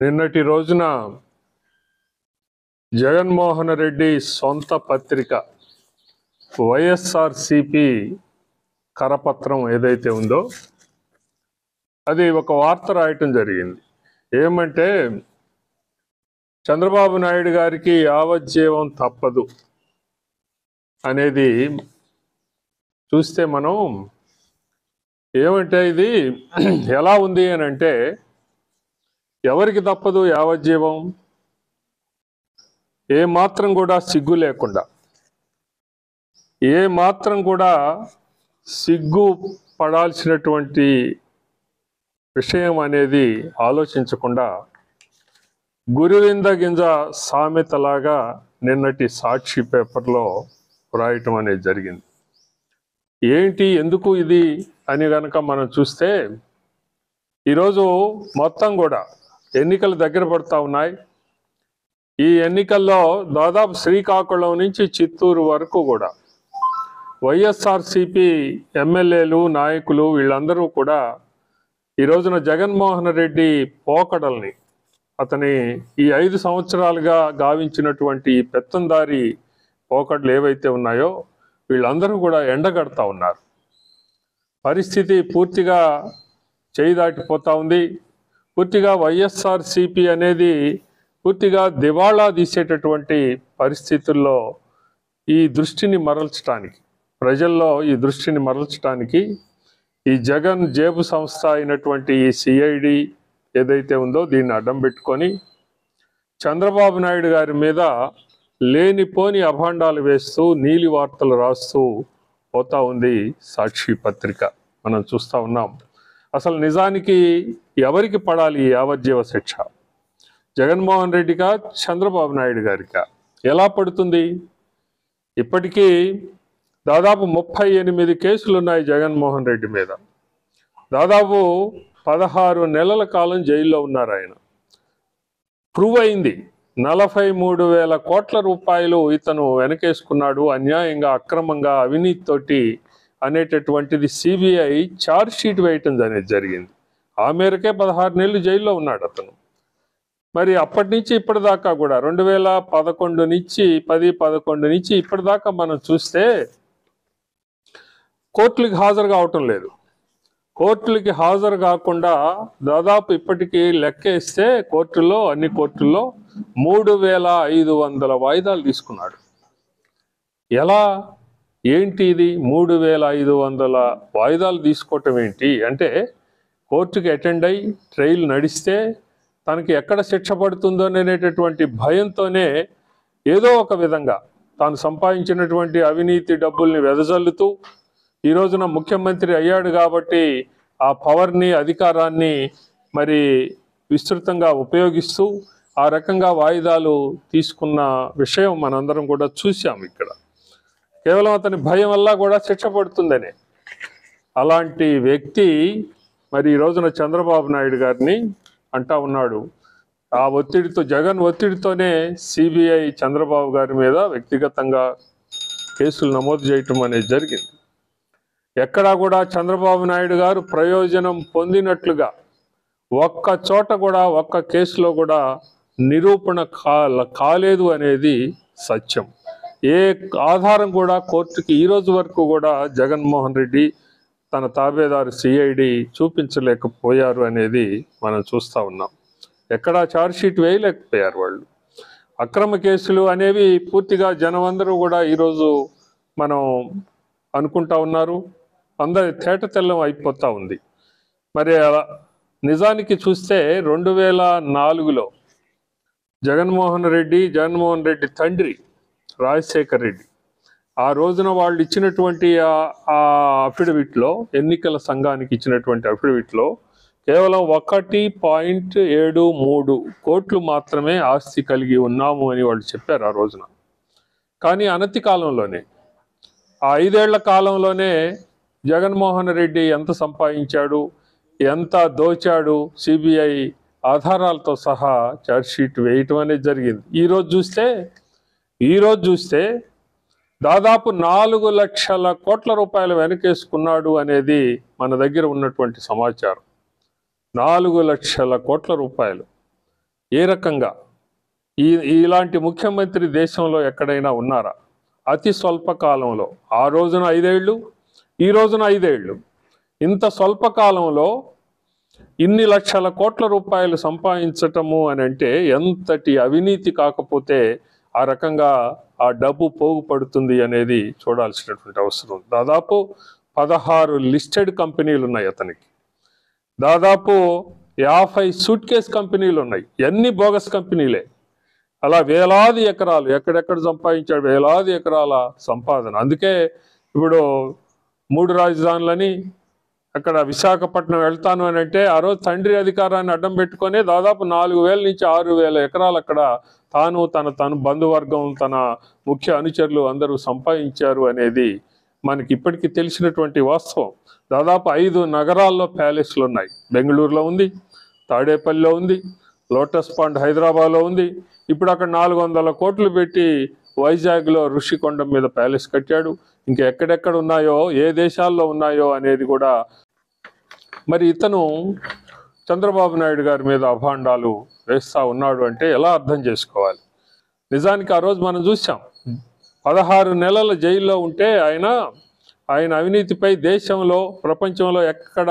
నిన్నటి రోజున జగన్మోహన్ రెడ్డి సొంత పత్రిక వైఎస్ఆర్సిపి కరపత్రం ఏదైతే ఉందో అది ఒక వార్త రాయటం జరిగింది. ఏమంటే చంద్రబాబు నాయుడు గారికి యావజ్జీవం తప్పదు అనేది చూస్తే మనం ఏమంటే ఇది ఎలా ఉంది అని అంటే, ఎవరికి తప్పదు యావజ్జీవం? ఏ మాత్రం కూడా సిగ్గు లేకుండా, ఏ మాత్రం కూడా సిగ్గు పడాల్సినటువంటి విషయం అనేది ఆలోచించకుండా గురువింద గింజ సామెతలాగా నిన్నటి సాక్షి పేపర్లో రాయటం అనేది జరిగింది. ఏంటి, ఎందుకు ఇది అని కనుక మనం చూస్తే, ఈరోజు మొత్తం కూడా ఎన్నికలు దగ్గర పడుతూ ఉన్నాయి. ఈ ఎన్నికల్లో దాదాపు శ్రీకాకుళం నుంచి చిత్తూరు వరకు కూడా వైఎస్ఆర్సిపి ఎమ్మెల్యేలు, నాయకులు వీళ్ళందరూ కూడా ఈ రోజున జగన్మోహన్ రెడ్డి పోకడల్ని, అతని ఈ 5 సంవత్సరాలుగా గావించినటువంటి పెత్తందారి పోకడలు ఏవైతే ఉన్నాయో వీళ్ళందరూ కూడా ఎండగడతా ఉన్నారు. పరిస్థితి పూర్తిగా చేయి దాటిపోతూ ఉంది. పూర్తిగా వైఎస్ఆర్సిపి అనేది పూర్తిగా దివాళా తీసేటటువంటి పరిస్థితుల్లో ఈ దృష్టిని మరల్చడానికి, ప్రజల్లో ఈ దృష్టిని మరల్చడానికి ఈ జగన్ జేబు సంస్థ అయినటువంటి ఈ సిఐడి ఏదైతే ఉందో దీన్ని అడ్డం పెట్టుకొని చంద్రబాబు నాయుడు గారి మీద లేనిపోని అభాండాలు వేస్తూ నీలి వార్తలు రాస్తూ పోతా ఉంది సాక్షి పత్రిక. మనం చూస్తూ ఉన్నాం. అసలు నిజానికి ఎవరికి పడాలి ఈ యావజ్జీవ శిక్ష? జగన్మోహన్ రెడ్డిగా, చంద్రబాబు నాయుడు గారికా? ఎలా పడుతుంది? ఇప్పటికీ దాదాపు 38 కేసులు ఉన్నాయి జగన్మోహన్ రెడ్డి మీద. దాదాపు 16 నెలల కాలం జైల్లో ఉన్నారు ఆయన. ప్రూవ్ అయింది. 43,000 కోట్ల రూపాయలు ఇతను వెనకేసుకున్నాడు అన్యాయంగా, అక్రమంగా, అవినీతితోటి అనేటటువంటిది సిబిఐ ఛార్జ్ షీట్ వేయటం అనేది జరిగింది. ఆ మేరకే 16 నెలలు జైల్లో ఉన్నాడు అతను. మరి అప్పటి నుంచి ఇప్పటిదాకా కూడా 2011 నుంచి 10-11 నుంచి ఇప్పటిదాకా మనం చూస్తే కోర్టులకి హాజరు కావటం లేదు. కోర్టులకి హాజరు కాకుండా దాదాపు ఇప్పటికీ లెక్కేస్తే కోర్టుల్లో, అన్ని కోర్టుల్లో 3,500 వాయిదాలు తీసుకున్నాడు. ఎలా, ఏంటి ఇది? 3,500 వాయిదాలు తీసుకోవటం ఏంటి అంటే, కోర్టుకి అటెండ్ అయ్యి ట్రయల్ నడిస్తే తనకి ఎక్కడ శిక్ష పడుతుందో అనేటటువంటి భయంతోనే ఏదో ఒక విధంగా తాను సంపాదించినటువంటి అవినీతి డబ్బుల్ని వెదజల్లుతూ ఈ రోజున ముఖ్యమంత్రి అయ్యాడు కాబట్టి ఆ పవర్ని, అధికారాన్ని మరి విస్తృతంగా ఉపయోగిస్తూ ఆ రకంగా వాయిదాలు తీసుకున్న విషయం మనందరం కూడా చూసాం. ఇక్కడ కేవలం అతని భయం వల్ల కూడా శిక్ష పడుతుందనే అలాంటి వ్యక్తి మరి ఈ రోజున చంద్రబాబు నాయుడు గారిని అంటా ఉన్నాడు. ఆ ఒత్తిడితో, జగన్ ఒత్తిడితోనే సిబిఐ చంద్రబాబు గారి మీద వ్యక్తిగతంగా కేసులు నమోదు చేయటం అనేది జరిగింది. ఎక్కడా కూడా చంద్రబాబు నాయుడు గారు ప్రయోజనం పొందినట్లుగా ఒక్క చోట కూడా, ఒక్క కేసులో కూడా నిరూపణ కాలేదు అనేది సత్యం. ఏ ఆధారం కూడా కోర్టుకి ఈ రోజు వరకు కూడా జగన్మోహన్ రెడ్డి, తన తాబేదారు సిఐడి చూపించలేకపోయారు అనేది మనం చూస్తూ ఉన్నాం. ఎక్కడా ఛార్జ్షీట్ వేయలేకపోయారు వాళ్ళు. అక్రమ కేసులు అనేవి పూర్తిగా జనం అందరూ కూడా ఈరోజు మనం అనుకుంటా ఉన్నారు. అందరి తేట తెల్లం అయిపోతూ ఉంది. మరి నిజానికి చూస్తే 2004లో జగన్మోహన్ రెడ్డి తండ్రి రాజశేఖర్ రెడ్డి ఆ రోజున వాళ్ళు ఇచ్చినటువంటి ఆ అఫిడవిట్లో, ఎన్నికల సంఘానికి ఇచ్చినటువంటి అఫిడవిట్లో కేవలం 1.73 కోట్లు మాత్రమే ఆస్తి కలిగి ఉన్నాము అని వాళ్ళు చెప్పారు ఆ రోజున. కానీ అనతి కాలంలోనే, ఆ 5 ఏళ్ల కాలంలోనే జగన్మోహన్ రెడ్డి ఎంత సంపాదించాడు, ఎంత దోచాడు సిబిఐ ఆధారాలతో సహా ఛార్జ్షీట్ వేయటం అనేది జరిగింది. ఈరోజు చూస్తే దాదాపు 4 లక్షల కోట్ల రూపాయలు వెనకేసుకున్నాడు అనేది మన దగ్గర ఉన్నటువంటి సమాచారం. 4 లక్షల కోట్ల రూపాయలు. ఏ రకంగా ఇలాంటి ముఖ్యమంత్రి దేశంలో ఎక్కడైనా ఉన్నారా? అతి స్వల్ప కాలంలో, ఆ రోజున 5 ఏళ్ళు, ఈ రోజున 5 ఏళ్ళు, ఇంత స్వల్ప కాలంలో ఇన్ని లక్షల కోట్ల రూపాయలు సంపాదించటము అని అంటే ఎంతటి అవినీతి కాకపోతే ఆ రకంగా ఆ డబ్బు పోగుపడుతుంది అనేది చూడాల్సినటువంటి అవసరం. దాదాపు 16 లిస్టెడ్ కంపెనీలు ఉన్నాయి అతనికి. దాదాపు 50 సూట్ కేస్ కంపెనీలు ఉన్నాయి. అన్ని బోగస్ కంపెనీలే. అలా వేలాది ఎకరాలు ఎక్కడెక్కడ సంపాదించాడు, వేలాది ఎకరాల సంపాదన. అందుకే ఇప్పుడు 3 రాజధానులని, అక్కడ విశాఖపట్నం వెళ్తాను అని అంటే ఆ రోజు తండ్రి అధికారాన్ని అడ్డం పెట్టుకొని దాదాపు 4,000 నుంచి 6,000 ఎకరాలు అక్కడ తాను తన బంధువర్గం, తన ముఖ్య అనుచరులు అందరూ సంపాదించారు అనేది మనకి ఇప్పటికీ తెలిసినటువంటి వాస్తవం. దాదాపు 5 నగరాల్లో ప్యాలెస్లు ఉన్నాయి. బెంగళూరులో ఉంది, తాడేపల్లిలో ఉంది, లోటస్ పాండ్ హైదరాబాద్లో ఉంది. ఇప్పుడు అక్కడ 400 కోట్లు పెట్టి వైజాగ్లో ఋషికొండ మీద ప్యాలెస్ కట్టాడు. ఇంకా ఎక్కడెక్కడ ఉన్నాయో, ఏ దేశాల్లో ఉన్నాయో అనేది కూడా. మరి ఇతను చంద్రబాబు నాయుడు గారి మీద అభాండాలు వేస్తూ ఉన్నాడు అంటే ఎలా అర్థం చేసుకోవాలి? నిజానికి ఆ రోజు మనం చూసాం, 16 నెలల జైల్లో ఉంటే ఆయన అవినీతిపై దేశంలో, ప్రపంచంలో ఎక్కడ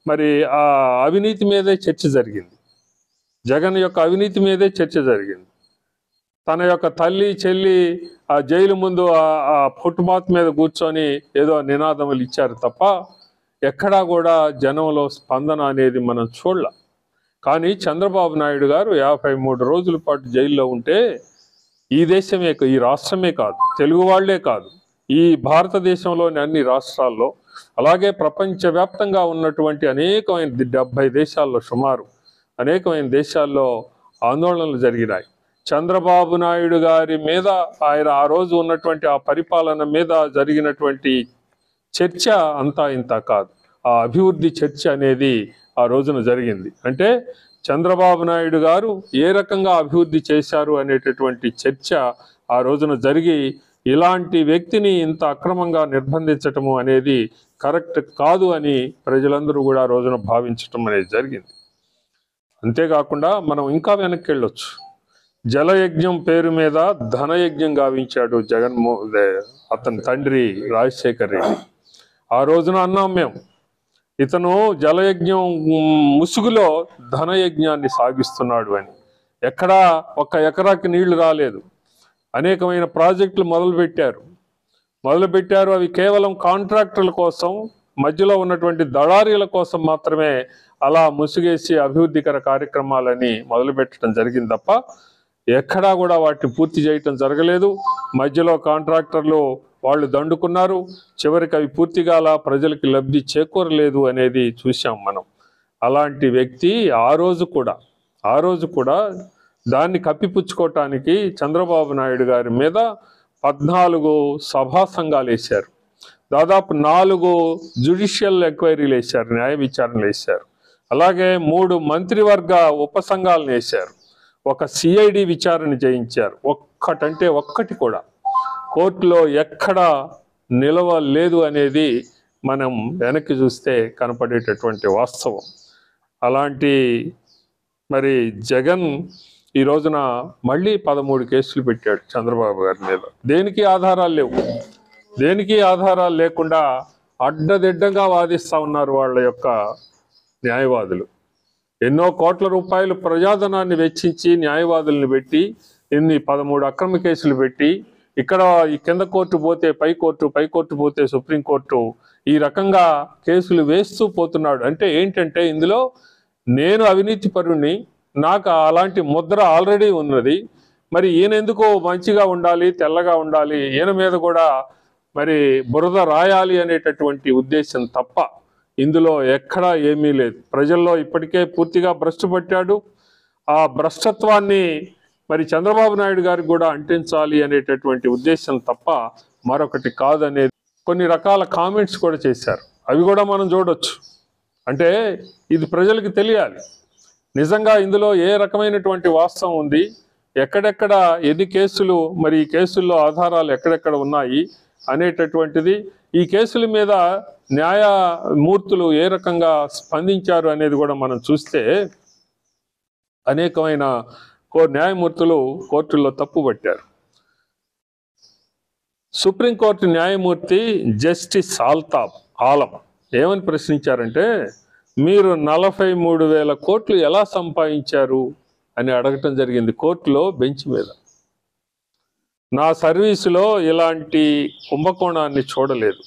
మరి ఆ అవినీతి మీదే చర్చ జరిగింది. జగన్ యొక్క అవినీతి మీదే చర్చ జరిగింది. తన యొక్క తల్లి, చెల్లి ఆ జైలు ముందు ఆ ఫుట్పాత్ మీద కూర్చొని ఏదో నినాదములు ఇచ్చారు తప్ప ఎక్కడా కూడా జనంలో స్పందన అనేది మనం చూడలేం. కానీ చంద్రబాబు నాయుడు గారు 53 రోజుల పాటు జైల్లో ఉంటే ఈ దేశమే, ఈ రాష్ట్రమే కాదు, తెలుగు వాళ్లే కాదు, ఈ భారతదేశంలోని అన్ని రాష్ట్రాల్లో, అలాగే ప్రపంచవ్యాప్తంగా ఉన్నటువంటి అనేకమైన 70 దేశాల్లో, సుమారు అనేకమైన దేశాల్లో ఆందోళనలు జరిగినాయి. చంద్రబాబు నాయుడు గారి మీద, ఆయన ఆ రోజు ఉన్నటువంటి ఆ పరిపాలన మీద జరిగినటువంటి చర్చ అంతా ఇంత కాదు. ఆ అభివృద్ధి చర్చ అనేది ఆ రోజున జరిగింది. అంటే చంద్రబాబు నాయుడు గారు ఏ రకంగా అభివృద్ధి చేశారు అనేటటువంటి చర్చ ఆ రోజున జరిగి, ఇలాంటి వ్యక్తిని ఇంత అక్రమంగా నిర్బంధించటము అనేది కరెక్ట్ కాదు అని ప్రజలందరూ కూడా ఆ రోజున భావించటం అనేది జరిగింది. అంతేకాకుండా మనం ఇంకా వెనక్కి వెళ్ళొచ్చు. జలయజ్ఞం పేరు మీద ధనయజ్ఞం గావించాడు అతని తండ్రి రాజశేఖర్ రెడ్డి. ఆ రోజున అన్నాం మేము, ఇతను జలయజ్ఞం ముసుగులో ధనయజ్ఞాన్ని సాగిస్తున్నాడు అని. ఎక్కడా 1 ఎకరాకి నీళ్లు రాలేదు. అనేకమైన ప్రాజెక్టులు మొదలుపెట్టారు. అవి కేవలం కాంట్రాక్టర్ల కోసం, మధ్యలో ఉన్నటువంటి దళారీల కోసం మాత్రమే అలా ముసుగేసి అభివృద్ధికర కార్యక్రమాలని మొదలుపెట్టడం జరిగింది తప్ప ఎక్కడా కూడా వాటిని పూర్తి చేయటం జరగలేదు. మధ్యలో కాంట్రాక్టర్లు వాళ్ళు దండుకున్నారు. చివరికి అవి పూర్తిగా ప్రజలకి లబ్ధి చేకూరలేదు అనేది చూసాం మనం. అలాంటి వ్యక్తి ఆ రోజు కూడా దాన్ని కప్పిపుచ్చుకోవటానికి చంద్రబాబు నాయుడు గారి మీద 14 సభా సంఘాలు వేశారు. దాదాపు 4 జ్యుడిషియల్ ఎంక్వైరీలు వేశారు, న్యాయ విచారణలు వేశారు. అలాగే 3 మంత్రివర్గ ఉపసంఘాలను వేశారు. ఒక సిఐడి విచారణ చేయించారు. ఒక్కటి కూడా కోర్టులో ఎక్కడ నిలవలేదు అనేది మనం వెనక్కి చూస్తే కనపడేటటువంటి వాస్తవం. అలాంటి మరి జగన్ ఈ రోజున మళ్ళీ 13 కేసులు పెట్టాడు చంద్రబాబు గారి మీద. దేనికి ఆధారాలు లేవు. దేనికి ఆధారాలు లేకుండా అడ్డదిడ్డంగా వాదిస్తూ ఉన్నారు వాళ్ళ యొక్క న్యాయవాదులు. ఎన్నో కోట్ల రూపాయలు ప్రజాధనాన్ని వెచ్చించి న్యాయవాదులను పెట్టి 13 అక్రమ కేసులు పెట్టి, ఇక్కడ ఈ కింద కోర్టు పోతే పై కోర్టు పోతే సుప్రీంకోర్టు, ఈ రకంగా కేసులు వేస్తూ పోతున్నాడు. అంటే ఏంటంటే ఇందులో నేను అవినీతి పరుణ్ణి, నాకు అలాంటి ముద్ర ఆల్రెడీ ఉన్నది, మరి ఈయన ఎందుకో మంచిగా ఉండాలి, తెల్లగా ఉండాలి, ఈయన మీద కూడా మరి బురద రాయాలి అనేటటువంటి ఉద్దేశం తప్ప ఇందులో ఎక్కడా ఏమీ లేదు. ప్రజల్లో ఇప్పటికే పూర్తిగా భ్రష్టు పట్టాడు. ఆ భ్రష్టత్వాన్ని మరి చంద్రబాబు నాయుడు గారికి కూడా అంటించాలి అనేటటువంటి ఉద్దేశం తప్ప మరొకటి కాదనేది కొన్ని రకాల కామెంట్స్ కూడా చేశారు. అవి కూడా మనం చూడొచ్చు. అంటే ఇది ప్రజలకు తెలియాలి, నిజంగా ఇందులో ఏ రకమైనటువంటి వాస్తవం ఉంది, ఎక్కడెక్కడ ఎన్ని కేసులు, మరి ఈ కేసుల్లో ఆధారాలు ఎక్కడెక్కడ ఉన్నాయి అనేటటువంటిది, ఈ కేసుల మీద న్యాయమూర్తులు ఏ రకంగా స్పందించారు అనేది కూడా మనం చూస్తే అనేకమైన న్యాయమూర్తులు కోర్టుల్లో తప్పుపట్టారు. సుప్రీంకోర్టు న్యాయమూర్తి జస్టిస్ ఆలం ఏమని ప్రశ్నించారంటే, మీరు 43,000 కోట్లు ఎలా సంపాదించారు అని అడగటం జరిగింది కోర్టులో బెంచ్ మీద. నా సర్వీసులో ఇలాంటి కుంభకోణాన్ని చూడలేదు.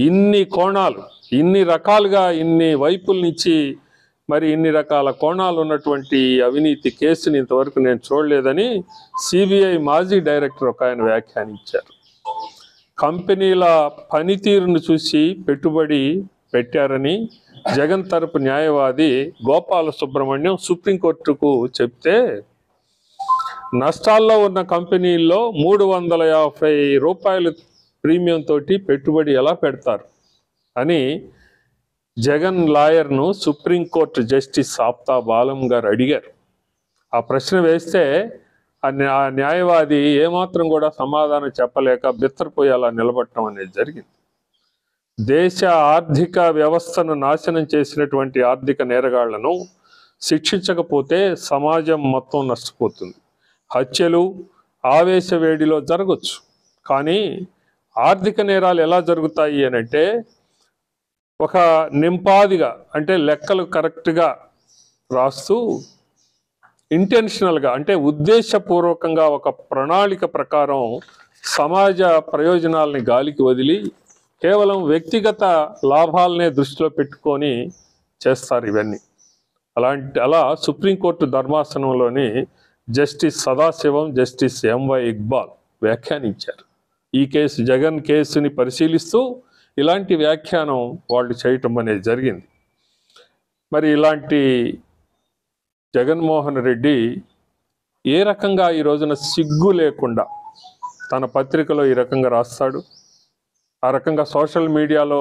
ఇన్ని కోణాలు, ఇన్ని రకాలుగా, ఇన్ని వైపుల నుంచి మరి ఇన్ని రకాల కోణాలు ఉన్నటువంటి అవినీతి కేసుని ఇంతవరకు నేను చూడలేదని సిబిఐ మాజీ డైరెక్టర్ ఒక ఆయన వ్యాఖ్యానించారు. కంపెనీల పనితీరును చూసి పెట్టుబడి పెట్టారని జగన్ తరపు న్యాయవాది గోపాల సుబ్రహ్మణ్యం సుప్రీంకోర్టుకు చెప్తే, నష్టాల్లో ఉన్న కంపెనీల్లో 350 రూపాయల ప్రీమియం తోటి పెట్టుబడి ఎలా పెడతారు అని జగన్ లాయర్ను సుప్రీంకోర్టు జస్టిస్ ఆఫ్తాబ్ ఆలం గారు అడిగారు. ఆ ప్రశ్న వేస్తే ఆ న్యాయవాది ఏమాత్రం కూడా సమాధానం చెప్పలేక బిత్తరపోయేలా నిలబడటం అనేది జరిగింది. దేశ ఆర్థిక వ్యవస్థను నాశనం చేసినటువంటి ఆర్థిక నేరగాళ్లను శిక్షించకపోతే సమాజం మొత్తం నష్టపోతుంది. హత్యలు ఆవేశ వేడిలో జరగచ్చు, కానీ ఆర్థిక నేరాలు ఎలా జరుగుతాయి అని అంటే, ఒక నింపాదిగా అంటే లెక్కలు కరెక్ట్గా రాస్తూ ఇంటెన్షనల్గా అంటే ఉద్దేశపూర్వకంగా ఒక ప్రణాళిక ప్రకారం సమాజ ప్రయోజనాలని గాలికి వదిలి కేవలం వ్యక్తిగత లాభాలనే దృష్టిలో పెట్టుకొని చేస్తారు ఇవన్నీ. అలా సుప్రీంకోర్టు ధర్మాసనంలోని justice Sadasivam, justice MY Iqbal వ్యాఖ్యానించారు. ఈ కేసు జగన్ కేసుని పరిశీలిస్తూ ఇలాంటి వ్యాఖ్యానం వాళ్ళు చేయటం అనేది జరిగింది. మరి ఇలాంటి జగన్మోహన్ రెడ్డి ఏ రకంగా ఈ రోజున సిగ్గు లేకుండా తన పత్రికలో ఈ రకంగా రాస్తాడు, ఆ రకంగా సోషల్ మీడియాలో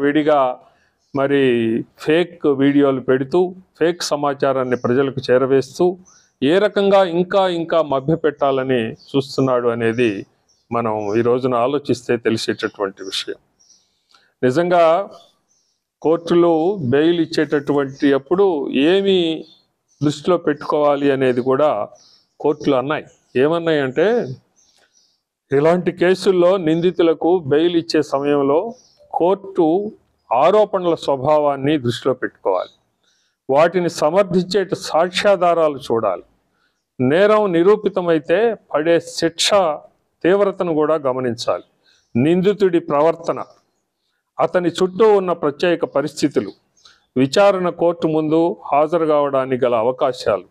విడిగా మరి ఫేక్ వీడియోలు పెడుతూ ఫేక్ సమాచారాన్ని ప్రజలకు చేరవేస్తూ ఏ రకంగా ఇంకా మభ్యపెట్టాలని చూస్తున్నాడు అనేది మనం ఈ రోజున ఆలోచిస్తే తెలిసేటటువంటి విషయం. నిజంగా కోర్టులు బెయిల్ ఇచ్చేటటువంటి అప్పుడు ఏమి దృష్టిలో పెట్టుకోవాలి అనేది కూడా కోర్టులు అన్నాయి. ఏమన్నాయి అంటే, ఇలాంటి కేసుల్లో నిందితులకు బెయిల్ ఇచ్చే సమయంలో కోర్టు ఆరోపణల స్వభావాన్ని దృష్టిలో పెట్టుకోవాలి, వాటిని సమర్థించే సాక్ష్యాధారాలు చూడాలి, నేరం నిరూపితమైతే పడే శిక్ష తీవ్రతను కూడా గమనించాలి, నిందితుడి ప్రవర్తన, అతని చుట్టూ ఉన్న ప్రత్యేక పరిస్థితులు, విచారణ కోర్టు ముందు హాజరు కావడానికి గల అవకాశాలు,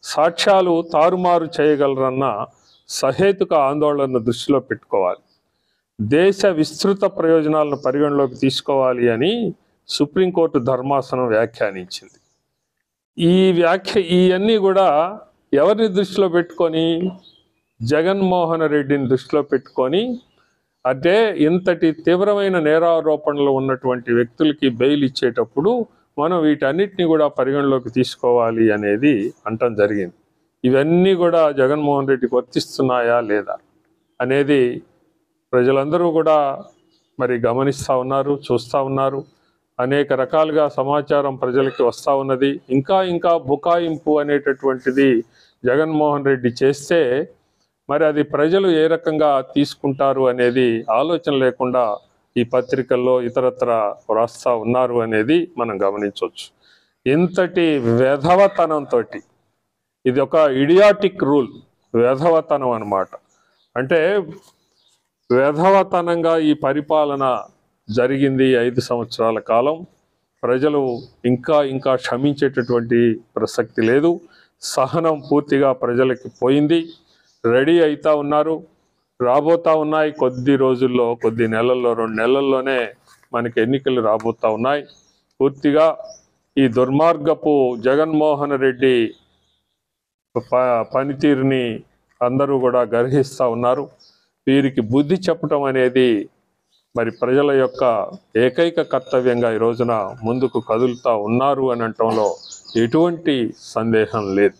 సాక్ష్యాలు తారుమారు చేయగలరన్న సహేతుక ఆందోళనను దృష్టిలో పెట్టుకోవాలి, దేశ విస్తృత ప్రయోజనాలను పరిగణలోకి తీసుకోవాలి అని సుప్రీంకోర్టు ధర్మాసనం వ్యాఖ్యానించింది. ఇవన్నీ కూడా ఎవరిని దృష్టిలో పెట్టుకొని? జగన్మోహన్ రెడ్డిని దృష్టిలో పెట్టుకొని, అంటే ఇంతటి తీవ్రమైన నేరారోపణలు ఉన్నటువంటి వ్యక్తులకి బెయిల్ ఇచ్చేటప్పుడు మనం వీటన్నిటిని కూడా పరిగణలోకి తీసుకోవాలి అనేది అంటం జరిగింది. ఇవన్నీ కూడా జగన్మోహన్ రెడ్డికి వర్తిస్తున్నాయా లేదా అనేది ప్రజలందరూ కూడా మరి గమనిస్తూ ఉన్నారు, చూస్తూ ఉన్నారు. అనేక రకాలుగా సమాచారం ప్రజలకి వస్తూ ఉన్నది. ఇంకా బుకాయింపు అనేటటువంటిది జగన్మోహన్ రెడ్డి చేస్తే మరి అది ప్రజలు ఏ రకంగా తీసుకుంటారు అనేది ఆలోచన లేకుండా ఈ పత్రికల్లో ఇతరత్ర వ్రాస్తూ ఉన్నారు అనేది మనం గమనించవచ్చు. ఇంతటి వెధవతనంతో, ఇది ఒక ఇడియాటిక్ రూల్, వెధవతనం అన్నమాట. అంటే వెధవతనంగా ఈ పరిపాలన జరిగింది 5 సంవత్సరాల కాలం. ప్రజలు ఇంకా క్షమించేటటువంటి ప్రసక్తి లేదు. సహనం పూర్తిగా ప్రజలకి పోయింది. రెడీ అవుతూ ఉన్నారు, రాబోతూ ఉన్నాయి. కొద్ది రోజుల్లో, కొద్ది నెలల్లో, 2 నెలల్లోనే మనకి ఎన్నికలు రాబోతూ ఉన్నాయి. పూర్తిగా ఈ దుర్మార్గపు జగన్మోహన్ రెడ్డి పనితీరుని అందరూ కూడా గర్హిస్తూ ఉన్నారు. వీరికి బుద్ధి చెప్పటం అనేది మరి ప్రజల యొక్క ఏకైక కర్తవ్యంగా ఈ రోజున ముందుకు కదులుతూ ఉన్నారు అని అనటంలో ఎటువంటి సందేహం లేదు.